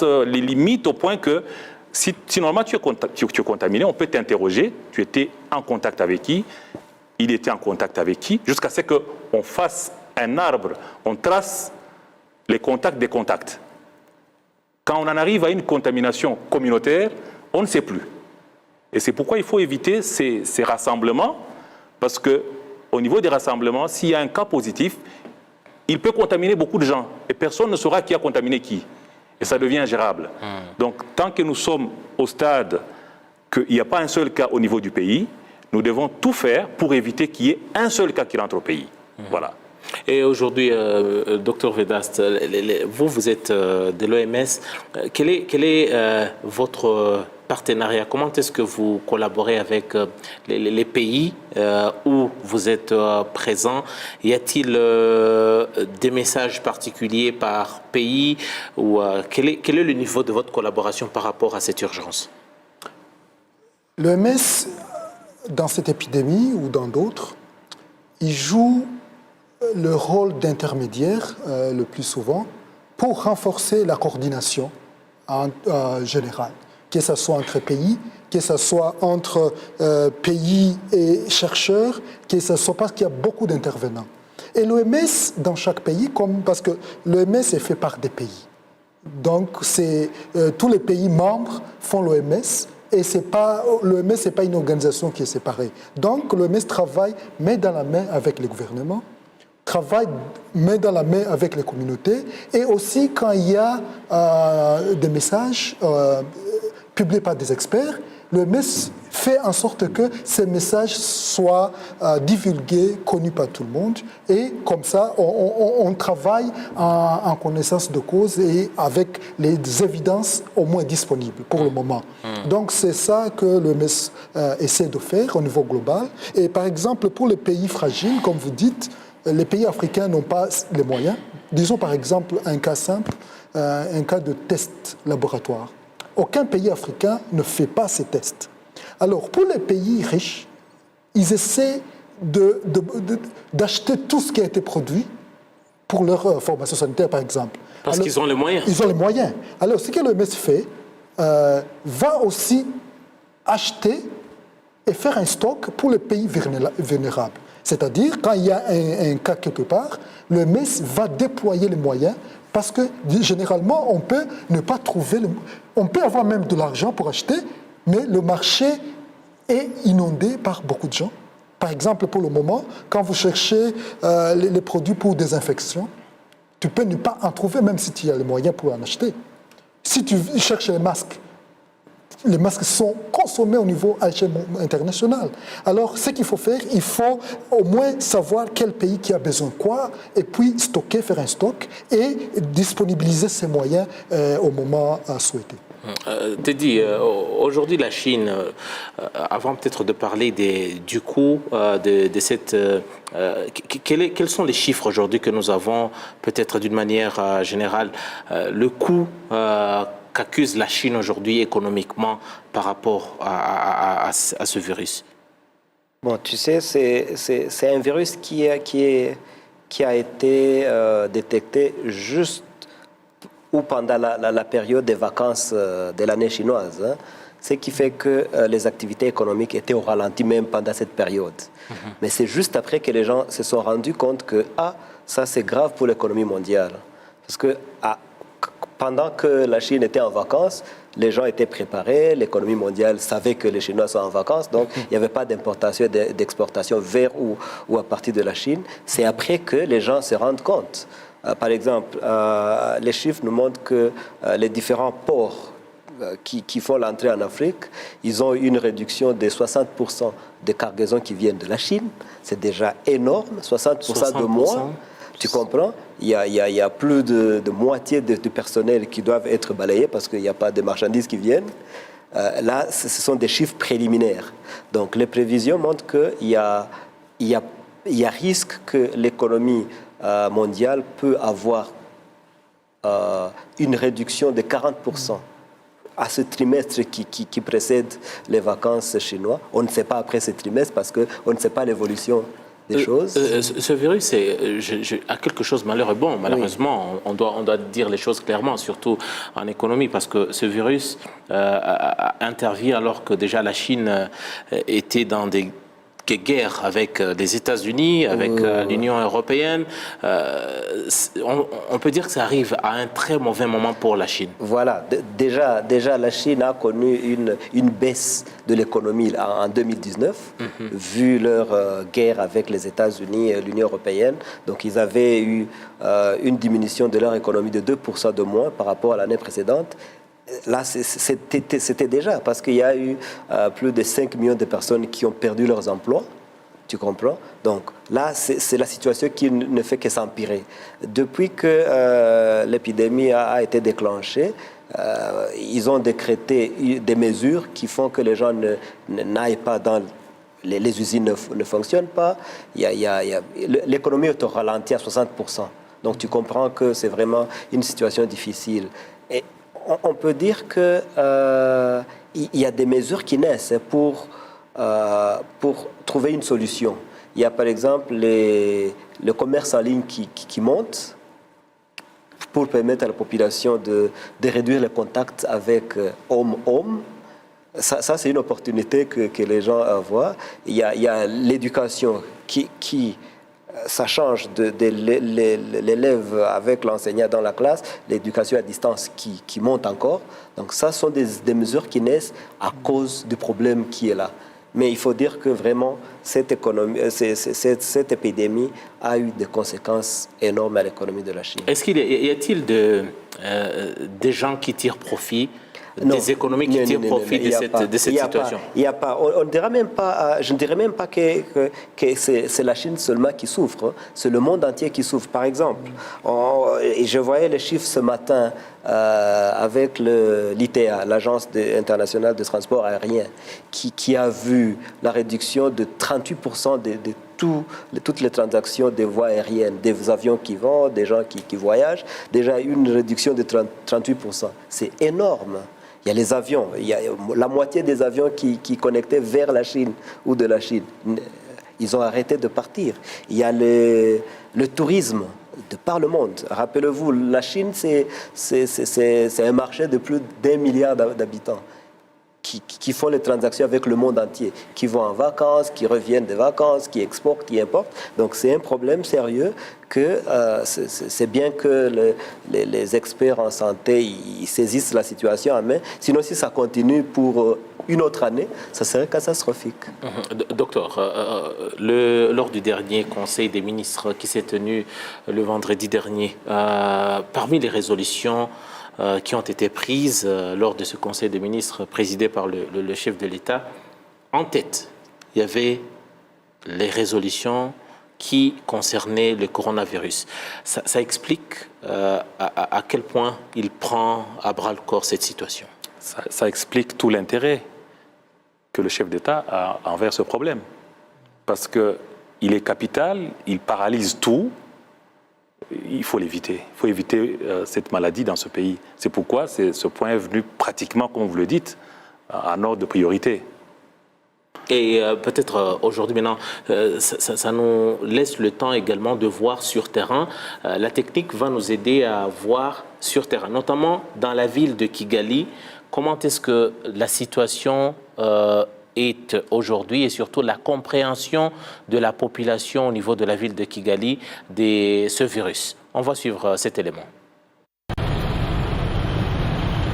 les limites au point que si normalement tu es contaminé, on peut t'interroger, tu étais en contact avec qui, il était en contact avec qui, jusqu'à ce qu'on fasse un arbre, on trace les contacts des contacts. Quand on en arrive à une contamination communautaire, on ne sait plus. Et c'est pourquoi il faut éviter ces rassemblements, parce qu'au niveau des rassemblements, s'il y a un cas positif, il peut contaminer beaucoup de gens, et personne ne saura qui a contaminé qui. Et ça devient ingérable. Donc, tant que nous sommes au stade qu'il n'y a pas un seul cas au niveau du pays, nous devons tout faire pour éviter qu'il y ait un seul cas qui rentre au pays. Voilà. Et aujourd'hui, Dr Vedaste, vous êtes de l'OMS. Quel est votre partenariat? Comment est-ce que vous collaborez avec les pays où vous êtes présent? Y a-t-il des messages particuliers par pays ou quel est le niveau de votre collaboration par rapport à cette urgence? L'OMS, dans cette épidémie ou dans d'autres, il joue le rôle d'intermédiaire le plus souvent pour renforcer la coordination en général, que ce soit entre pays, que ce soit entre pays et chercheurs, que ce soit parce qu'il y a beaucoup d'intervenants. Et l'OMS, dans chaque pays, parce que l'OMS est fait par des pays. Donc, tous les pays membres font l'OMS. Et l'OMS, ce n'est pas une organisation qui est séparée. Donc, l'OMS travaille main dans la main avec les gouvernements, travaille main dans la main avec les communautés, et aussi quand il y a des messages publiés par des experts, le MES fait en sorte que ces messages soient divulgués, connus par tout le monde. Et comme ça, on travaille en connaissance de cause et avec les évidences au moins disponibles pour le moment. Donc c'est ça que le MES essaie de faire au niveau global. Et par exemple, pour les pays fragiles, comme vous dites, les pays africains n'ont pas les moyens. Disons par exemple un cas simple, un cas de test laboratoire. Aucun pays africain ne fait pas ces tests. Alors, pour les pays riches, ils essaient d'acheter tout ce qui a été produit pour leur formation sanitaire, par exemple. Parce qu'ils ont les moyens. Ils ont les moyens. Alors, ce que l'OMS fait, va aussi acheter et faire un stock pour les pays vulnérables. C'est-à-dire, quand il y a un cas quelque part, l'OMS va déployer les moyens parce que, généralement, on peut ne pas trouver... On peut avoir même de l'argent pour acheter, mais le marché est inondé par beaucoup de gens. Par exemple, pour le moment, quand vous cherchez les produits pour désinfection, tu peux ne pas en trouver, même si tu as les moyens pour en acheter. Si tu cherches les masques sont consommés au niveau international. Alors, ce qu'il faut faire, il faut au moins savoir quel pays qui a besoin de quoi, et puis stocker, faire un stock, et disponibiliser ces moyens au moment souhaité. Teddy, aujourd'hui la Chine, avant peut-être de parler du coût de cette... quels sont les chiffres aujourd'hui que nous avons, peut-être d'une manière générale, le coût qu'accuse la Chine aujourd'hui économiquement par rapport à ce virus? Bon, tu sais, c'est un virus qui a été détecté juste ou pendant la période des vacances de l'année chinoise, hein, ce qui fait que les activités économiques étaient au ralenti même pendant cette période. Mais c'est juste après que les gens se sont rendus compte que ça c'est grave pour l'économie mondiale. Parce que pendant que la Chine était en vacances, les gens étaient préparés, l'économie mondiale savait que les Chinois sont en vacances, donc il n'y avait pas d'importation et d'exportation vers ou à partir de la Chine. C'est après que les gens se rendent compte. Par exemple, les chiffres nous montrent que les différents ports qui font l'entrée en Afrique, ils ont une réduction de 60% des cargaisons qui viennent de la Chine. C'est déjà énorme, 60% de moins. Tu comprends? Il y a plus de moitié du personnel qui doivent être balayés parce qu'il n'y a pas de marchandises qui viennent. Là, ce sont des chiffres préliminaires. Donc, les prévisions montrent qu'il y a risque que l'économie mondiale peut avoir une réduction de 40% à ce trimestre qui précède les vacances chinoises. On ne sait pas après ce trimestre parce qu'on ne sait pas l'évolution des choses. Ce virus a quelque chose de malheureux. Bon, malheureusement, oui. on doit dire les choses clairement, surtout en économie, parce que ce virus intervient alors que déjà la Chine était dans des guerres avec les États-Unis, avec l'Union européenne. On peut dire que ça arrive à un très mauvais moment pour la Chine. Voilà. Déjà la Chine a connu une baisse de l'économie en 2019, vu leur guerre avec les États-Unis et l'Union européenne. Donc, ils avaient eu une diminution de leur économie de 2% de moins par rapport à l'année précédente. Là, c'était déjà, parce qu'il y a eu plus de 5 millions de personnes qui ont perdu leurs emplois, tu comprends? Donc là, c'est la situation qui ne fait que s'empirer. Depuis que l'épidémie a été déclenchée, ils ont décrété des mesures qui font que les gens n'aillent pas dans... Les usines ne fonctionnent pas, l'économie est au ralenti à 60%. Donc tu comprends que c'est vraiment une situation difficile. Et on peut dire qu'il y a des mesures qui naissent pour trouver une solution. Il y a par exemple le commerce en ligne qui monte pour permettre à la population de réduire les contacts avec homme-homme. Ça c'est une opportunité que les gens voient. Il y a l'éducation qui ça change de l'élève avec l'enseignant dans la classe, l'éducation à distance qui monte encore. Donc ça sont des mesures qui naissent à cause du problème qui est là. Mais il faut dire que vraiment, cette épidémie a eu des conséquences énormes à l'économie de la Chine. Y a-t-il des gens qui tirent profit des économies qui tirent profit de cette situation. Il n'y a pas. On dirait même pas, je ne dirais même pas que c'est la Chine seulement qui souffre. C'est le monde entier qui souffre. Par exemple, et je voyais les chiffres ce matin avec l'ITA, l'Agence internationale de transport aérien, qui a vu la réduction de 38% de toutes les transactions des voies aériennes, des avions qui vont, des gens qui voyagent, déjà une réduction de 38%. C'est énorme. Il y a les avions, il y a la moitié des avions qui connectaient vers la Chine ou de la Chine. Ils ont arrêté de partir. Il y a le tourisme de par le monde. Rappelez-vous, la Chine, c'est un marché de plus d'1 milliard d'habitants qui font les transactions avec le monde entier, qui vont en vacances, qui reviennent de vacances, qui exportent, qui importent. Donc c'est un problème sérieux que c'est bien que les experts en santé ils saisissent la situation en main. Sinon, si ça continue pour une autre année, ça serait catastrophique. Docteur, lors du dernier Conseil des ministres qui s'est tenu le vendredi dernier, parmi les résolutions qui ont été prises lors de ce Conseil des ministres présidé par le chef de l'État, en tête, il y avait les résolutions qui concernaient le coronavirus. Ça explique à quel point il prend à bras-le-corps cette situation. Ça explique tout l'intérêt que le chef d'État a envers ce problème. Parce qu'il est capital, il paralyse tout. Il faut l'éviter. Il faut éviter cette maladie dans ce pays. C'est pourquoi ce point est venu pratiquement, comme vous le dites, en ordre de priorité. Et peut-être aujourd'hui, maintenant, ça nous laisse le temps également de voir sur terrain. La technique va nous aider à voir sur terrain, notamment dans la ville de Kigali. Comment est-ce que la situation est aujourd'hui et surtout la compréhension de la population au niveau de la ville de Kigali de ce virus? On va suivre cet élément.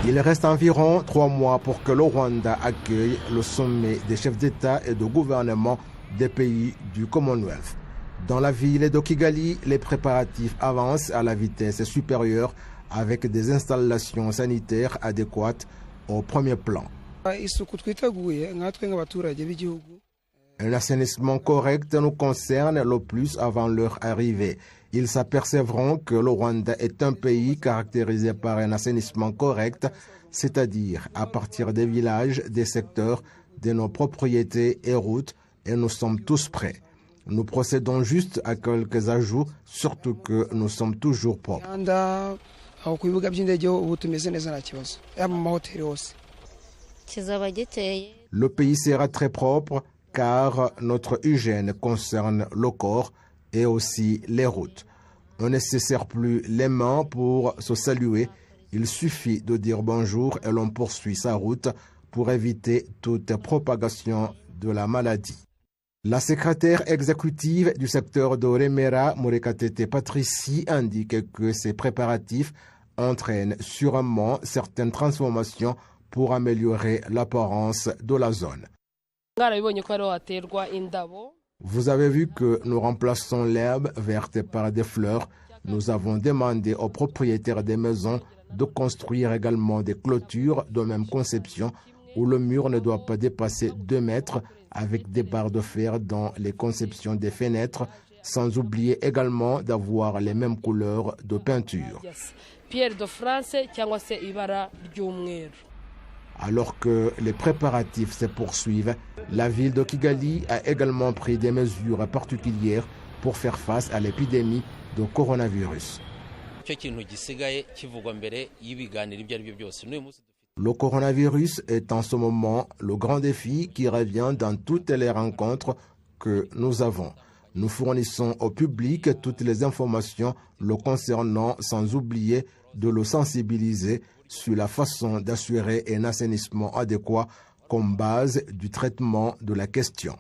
Il reste environ 3 mois pour que le Rwanda accueille le sommet des chefs d'État et de gouvernement des pays du Commonwealth. Dans la ville de Kigali, les préparatifs avancent à la vitesse supérieure avec des installations sanitaires adéquates au premier plan. Un assainissement correct nous concerne le plus avant leur arrivée. Ils s'apercevront que le Rwanda est un pays caractérisé par un assainissement correct, c'est-à-dire à partir des villages, des secteurs, de nos propriétés et routes, et nous sommes tous prêts. Nous procédons juste à quelques ajouts, surtout que nous sommes toujours propres. Le pays sera très propre car notre hygiène concerne le corps et aussi les routes. On ne se sert plus les mains pour se saluer. Il suffit de dire bonjour et l'on poursuit sa route pour éviter toute propagation de la maladie. La secrétaire exécutive du secteur de Remera, Murekatete Patricie, indique que ces préparatifs entraînent sûrement certaines transformations pour améliorer l'apparence de la zone. Vous avez vu que nous remplaçons l'herbe verte par des fleurs. Nous avons demandé aux propriétaires des maisons de construire également des clôtures de même conception où le mur ne doit pas dépasser 2 mètres avec des barres de fer dans les conceptions des fenêtres, sans oublier également d'avoir les mêmes couleurs de peinture. Alors que les préparatifs se poursuivent, la ville de Kigali a également pris des mesures particulières pour faire face à l'épidémie de coronavirus. Le coronavirus est en ce moment le grand défi qui revient dans toutes les rencontres que nous avons. Nous fournissons au public toutes les informations le concernant sans oublier de le sensibiliser sur la façon d'assurer un assainissement adéquat comme base du traitement de la question.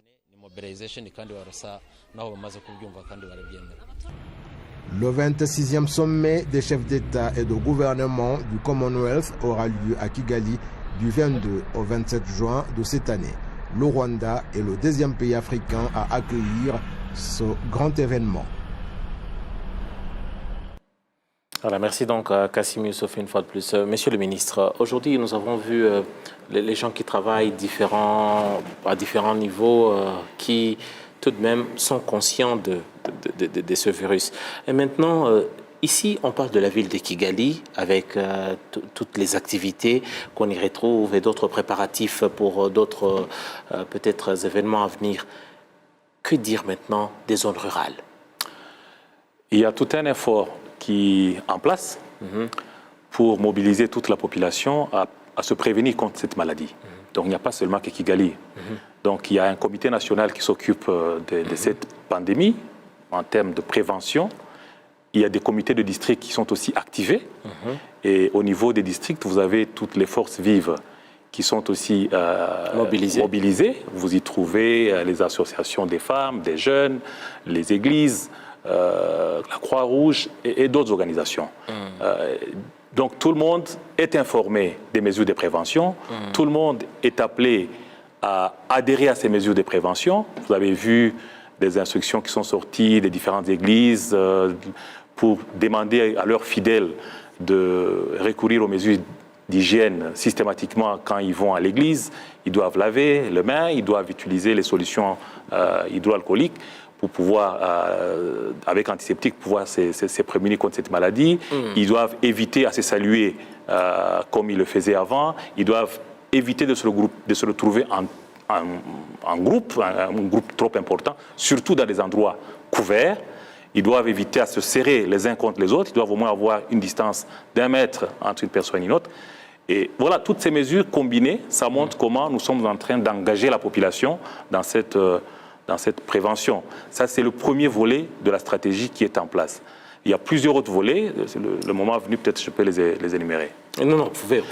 Le 26e sommet des chefs d'État et de gouvernement du Commonwealth aura lieu à Kigali du 22 au 27 juin de cette année. Le Rwanda est le 2e pays africain à accueillir ce grand événement. Voilà, merci donc à Kassim Youssouf une fois de plus. Monsieur le ministre, aujourd'hui nous avons vu les gens qui travaillent à différents niveaux qui tout de même sont conscients de ce virus. Et maintenant, ici on parle de la ville de Kigali avec toutes les activités qu'on y retrouve et d'autres préparatifs pour d'autres peut-être événements à venir. Que dire maintenant des zones rurales? Il y a tout un effort qui est en place pour mobiliser toute la population à se prévenir contre cette maladie. Donc il n'y a pas seulement que Kigali. Donc il y a un comité national qui s'occupe de cette pandémie en termes de prévention. Il y a des comités de district qui sont aussi activés. Et au niveau des districts, vous avez toutes les forces vives qui sont aussi mobilisées. Vous y trouvez les associations des femmes, des jeunes, les églises, la Croix-Rouge et d'autres organisations. Donc tout le monde est informé des mesures de prévention. Tout le monde est appelé à adhérer à ces mesures de prévention. Vous avez vu des instructions qui sont sorties des différentes églises pour demander à leurs fidèles de recourir aux mesures d'hygiène systématiquement quand ils vont à l'église. Ils doivent laver les mains, ils doivent utiliser les solutions hydroalcooliques pour pouvoir, avec antiseptiques, pouvoir se prémunir contre cette maladie. Ils doivent éviter à se saluer comme ils le faisaient avant. Ils doivent éviter de se retrouver en groupe, un groupe trop important, surtout dans des endroits couverts. Ils doivent éviter à se serrer les uns contre les autres. Ils doivent au moins avoir une distance d'1 mètre entre une personne et une autre. Et voilà, toutes ces mesures combinées, ça montre comment nous sommes en train d'engager la population dans cette prévention. Ça, c'est le premier volet de la stratégie qui est en place. Il y a plusieurs autres volets. Le moment venu, peut-être je peux les énumérer. Non, vous pouvez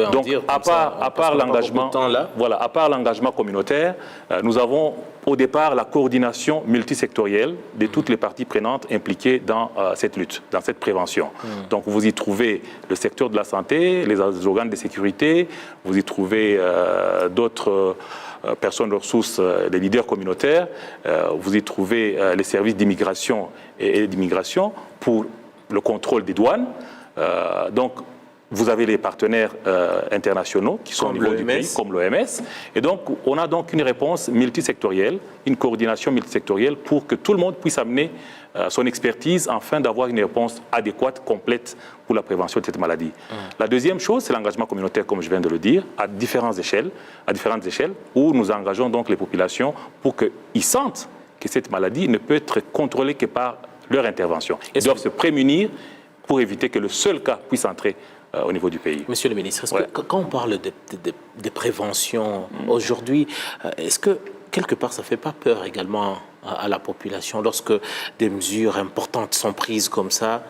en donc, dire. À part l'engagement communautaire, nous avons au départ la coordination multisectorielle de toutes les parties prenantes impliquées dans cette lutte, dans cette prévention. Donc vous y trouvez le secteur de la santé, les organes de sécurité, vous y trouvez d'autres personnes ressources, des leaders communautaires, vous y trouvez les services d'immigration et d'immigration pour le contrôle des douanes. Donc, vous avez les partenaires internationaux qui sont au niveau du pays, comme l'OMS. Et donc, on a donc une réponse multisectorielle, une coordination multisectorielle pour que tout le monde puisse amener son expertise afin d'avoir une réponse adéquate, complète pour la prévention de cette maladie. La deuxième chose, c'est l'engagement communautaire, comme je viens de le dire, à différentes échelles, où nous engageons donc les populations pour qu'ils sentent que cette maladie ne peut être contrôlée que par leur intervention. Ils doivent se prémunir pour éviter que le seul cas puisse entrer au niveau du pays. Monsieur le ministre, quand on parle de prévention aujourd'hui, est-ce que quelque part ça ne fait pas peur également à la population lorsque des mesures importantes sont prises comme ça?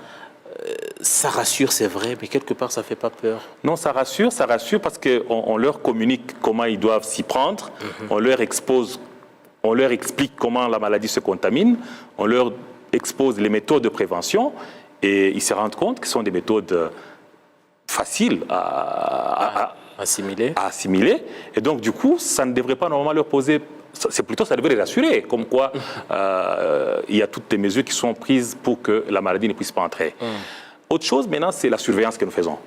Ça rassure, c'est vrai, mais quelque part ça ne fait pas peur. Non, ça rassure parce qu'on leur communique comment ils doivent s'y prendre, on leur explique comment la maladie se contamine, on leur expose les méthodes de prévention et ils se rendent compte que ce sont des méthodes faciles à assimiler. Et donc, du coup, ça ne devrait pas normalement leur poser... C'est plutôt, ça devrait les rassurer, comme quoi il y a toutes les mesures qui sont prises pour que la maladie ne puisse pas entrer. Autre chose, maintenant, c'est la surveillance que nous faisons.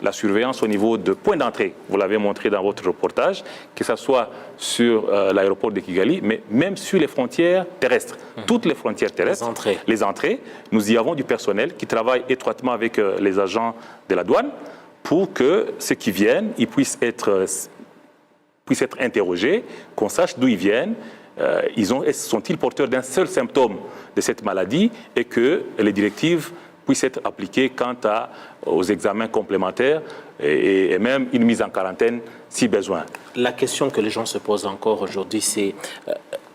La surveillance au niveau de points d'entrée. Vous l'avez montré dans votre reportage, que ce soit sur l'aéroport de Kigali, mais même sur les frontières terrestres. Toutes les frontières terrestres, les entrées, nous y avons du personnel qui travaille étroitement avec les agents de la douane pour que ceux qui viennent, ils puissent être interrogés, qu'on sache d'où ils viennent, sont-ils porteurs d'un seul symptôme de cette maladie et que les directives puissent être appliquées quant aux examens complémentaires et même une mise en quarantaine si besoin. La question que les gens se posent encore aujourd'hui, c'est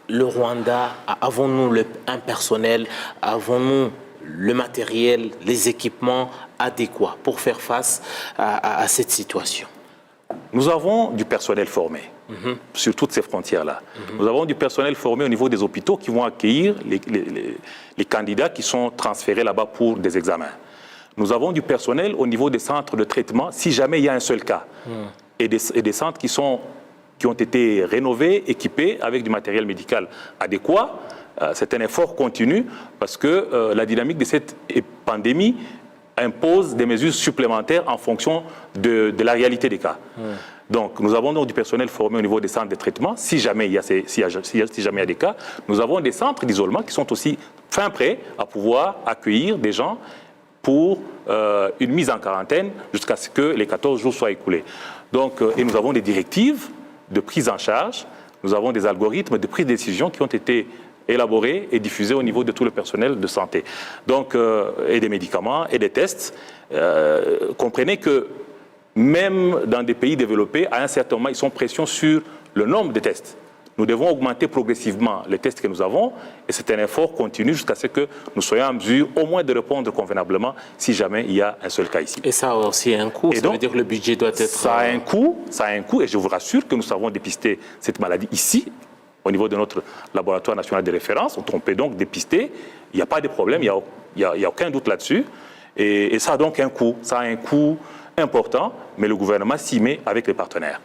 le Rwanda, avons-nous un personnel, avons-nous le matériel, les équipements adéquats pour faire face à cette situation? Nous avons du personnel formé sur toutes ces frontières-là. Nous avons du personnel formé au niveau des hôpitaux qui vont accueillir les candidats qui sont transférés là-bas pour des examens. Nous avons du personnel au niveau des centres de traitement si jamais il y a un seul cas. Et des centres qui ont été rénovés, équipés avec du matériel médical adéquat. C'est un effort continu parce que la dynamique de cette pandémie impose des mesures supplémentaires en fonction de la réalité des cas. Donc, nous avons donc du personnel formé au niveau des centres de traitement. Si jamais il y a des cas, nous avons des centres d'isolement qui sont aussi fin prêts à pouvoir accueillir des gens pour une mise en quarantaine jusqu'à ce que les 14 jours soient écoulés. Donc, et nous avons des directives de prise en charge, nous avons des algorithmes de prise de décision qui ont été élaborés et diffusés au niveau de tout le personnel de santé. Donc, et des médicaments et des tests. Comprenez que même dans des pays développés, à un certain moment, ils sont pression sur le nombre de tests. Nous devons augmenter progressivement les tests que nous avons et c'est un effort continu jusqu'à ce que nous soyons en mesure au moins de répondre convenablement si jamais il y a un seul cas ici. Et ça a aussi un coût, ça veut dire que le budget doit être... Ça a un coût et je vous rassure que nous savons dépister cette maladie ici, au niveau de notre laboratoire national de référence. On peut donc dépister, il n'y a pas de problème, il n'y a aucun doute là-dessus. Et ça a donc un coût, ça a un coût important, mais le gouvernement s'y met avec les partenaires.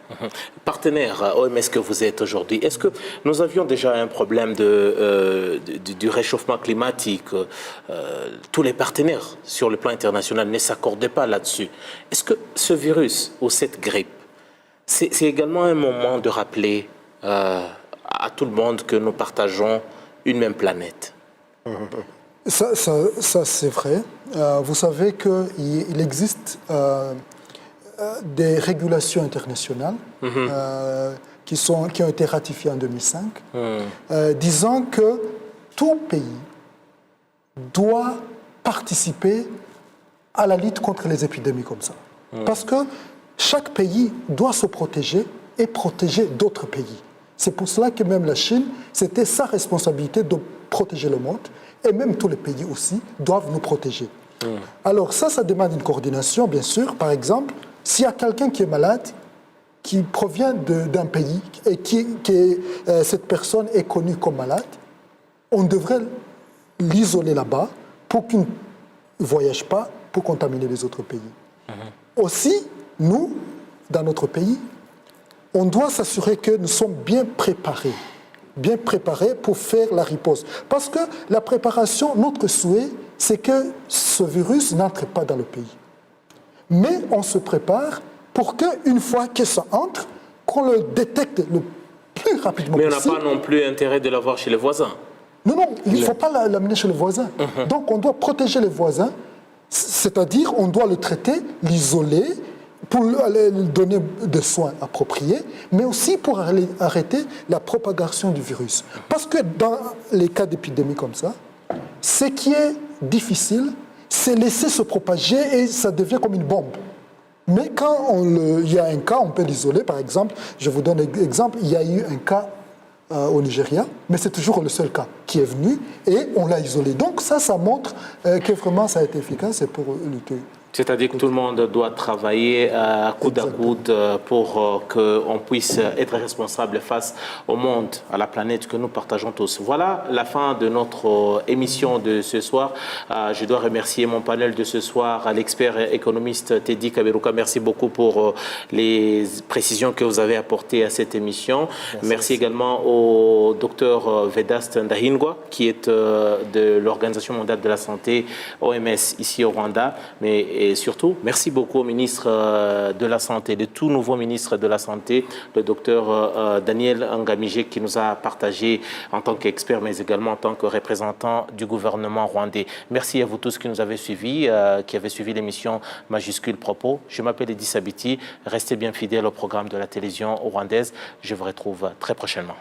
Partenaire OMS que vous êtes aujourd'hui, est-ce que nous avions déjà un problème du réchauffement climatique? Tous les partenaires sur le plan international ne s'accordaient pas là-dessus. Est-ce que ce virus ou cette grippe, c'est également un moment de rappeler à tout le monde que nous partageons une même planète? Ça c'est vrai. Vous savez qu'il existe des régulations internationales qui ont été ratifiées en 2005, disant que tout pays doit participer à la lutte contre les épidémies comme ça. Parce que chaque pays doit se protéger et protéger d'autres pays. C'est pour cela que même la Chine, c'était sa responsabilité de protéger le monde. Et même tous les pays aussi doivent nous protéger. Alors ça demande une coordination, bien sûr. Par exemple, s'il y a quelqu'un qui est malade, qui provient d'un pays et cette personne est connue comme malade, on devrait l'isoler là-bas pour qu'il ne voyage pas pour contaminer les autres pays. Aussi, nous, dans notre pays, on doit s'assurer que nous sommes bien préparés pour faire la riposte. Parce que la préparation, notre souhait, c'est que ce virus n'entre pas dans le pays. Mais on se prépare pour qu'une fois que ça entre, qu'on le détecte le plus rapidement possible. Mais on n'a pas non plus intérêt de l'avoir chez les voisins. Non, il ne faut pas l'amener chez les voisins. Donc on doit protéger les voisins, c'est-à-dire on doit le traiter, l'isoler, pour lui donner des soins appropriés, mais aussi pour arrêter la propagation du virus. Parce que dans les cas d'épidémie comme ça, ce qui est difficile, c'est laisser se propager et ça devient comme une bombe. Mais quand il y a un cas, on peut l'isoler. Par exemple, je vous donne un exemple, il y a eu un cas au Nigeria, mais c'est toujours le seul cas qui est venu et on l'a isolé. Donc ça montre que vraiment ça a été efficace pour lutter. C'est-à-dire que tout le monde doit travailler coude à coude pour qu'on puisse être responsable face au monde, à la planète que nous partageons tous. Voilà la fin de notre émission de ce soir. Je dois remercier mon panel de ce soir, l'expert économiste Teddy Kaberuka. Merci beaucoup pour les précisions que vous avez apportées à cette émission. Merci également au docteur Vedaste Ndahingwa, qui est de l'Organisation mondiale de la santé, OMS, ici au Rwanda. Et surtout, merci beaucoup au ministre de la Santé, le tout nouveau ministre de la Santé, le docteur Daniel Ngamije, qui nous a partagé en tant qu'expert, mais également en tant que représentant du gouvernement rwandais. Merci à vous tous qui nous avez suivis, qui avez suivi l'émission Majuscule Propos. Je m'appelle Eddy Sabiti. Restez bien fidèles au programme de la télévision rwandaise. Je vous retrouve très prochainement.